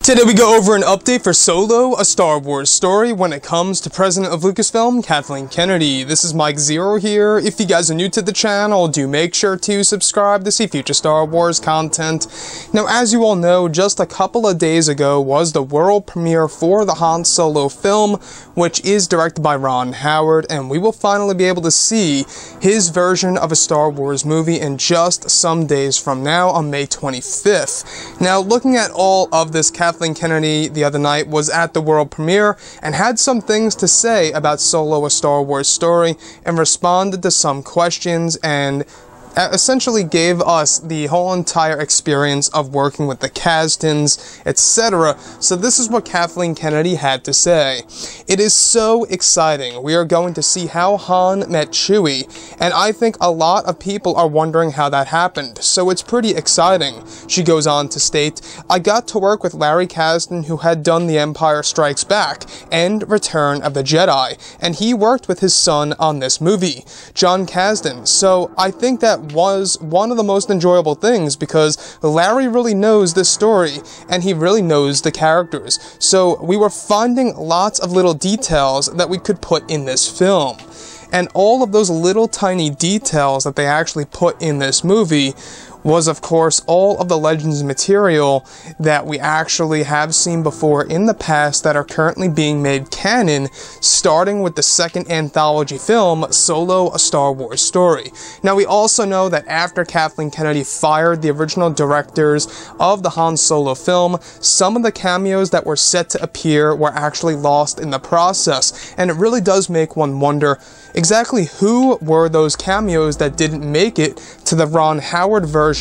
Today we go over an update for Solo, a Star Wars story when it comes to President of Lucasfilm, Kathleen Kennedy. This is Mike Zero here. If you guys are new to the channel, do make sure to subscribe to see future Star Wars content. Now, as you all know, just a couple of days ago was the world premiere for the Han Solo film, which is directed by Ron Howard, and we will finally be able to see his version of a Star Wars movie in just some days from now on May 25th. Now, looking at all of this, Kathleen Kennedy the other night was at the world premiere and had some things to say about Solo, a Star Wars story, and responded to some questions and essentially gave us the whole entire experience of working with the Kasdans, etc. So this is what Kathleen Kennedy had to say. It is so exciting. We are going to see how Han met Chewie, and I think a lot of people are wondering how that happened, so it's pretty exciting. She goes on to state, I got to work with Larry Kasdan, who had done The Empire Strikes Back and Return of the Jedi, and he worked with his son on this movie, John Kasdan. So I think that was one of the most enjoyable things because Larry really knows this story and he really knows the characters. So we were finding lots of little details that we could put in this film. And all of those little tiny details that they actually put in this movie was, of course, all of the Legends material that we actually have seen before in the past that are currently being made canon, starting with the second anthology film, Solo, a Star Wars Story. Now, we also know that after Kathleen Kennedy fired the original directors of the Han Solo film, some of the cameos that were set to appear were actually lost in the process, and it really does make one wonder exactly who were those cameos that didn't make it to the Ron Howard version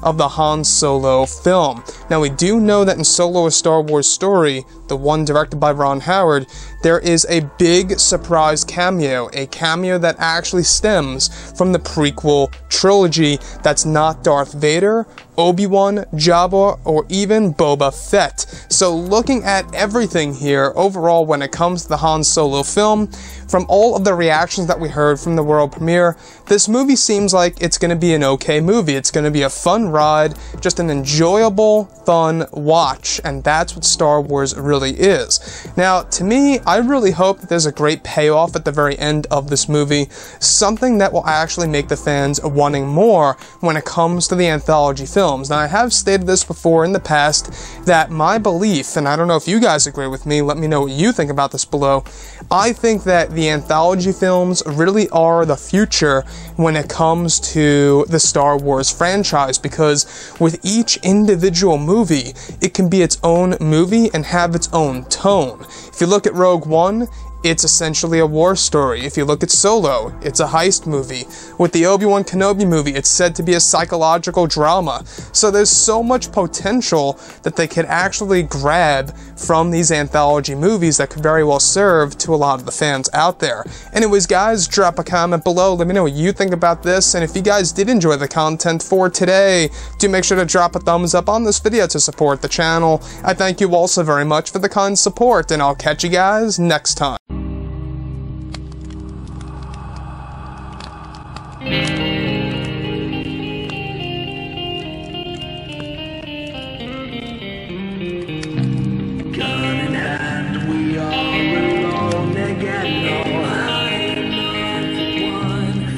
of the Han Solo film. Now, we do know that in Solo, a Star Wars Story, the one directed by Ron Howard, there is a big surprise cameo, a cameo that actually stems from the prequel trilogy that's not Darth Vader, Obi-Wan, Jabba, or even Boba Fett. So looking at everything here, overall when it comes to the Han Solo film, from all of the reactions that we heard from the world premiere, this movie seems like it's going to be an okay movie. It's going to be a fun ride, just an enjoyable, fun watch, and that's what Star Wars really is. Now, to me, I really hope that there's a great payoff at the very end of this movie, something that will actually make the fans wanting more when it comes to the anthology films. Now, I have stated this before in the past, that my belief, and I don't know if you guys agree with me, let me know what you think about this below, I think that the anthology films really are the future when it comes to the Star Wars franchise, because with each individual movie, it can be its own movie and have its own tone. If you look at Rogue One, it's essentially a war story. If you look at Solo, it's a heist movie. With the Obi-Wan Kenobi movie, it's said to be a psychological drama. So there's so much potential that they could actually grab from these anthology movies that could very well serve to a lot of the fans out there. Anyways, guys, drop a comment below. Let me know what you think about this. And if you guys did enjoy the content for today, do make sure to drop a thumbs up on this video to support the channel. I thank you all so very much for the kind support, and I'll catch you guys next time.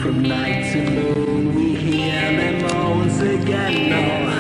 From night to moon, we hear them moans again. No.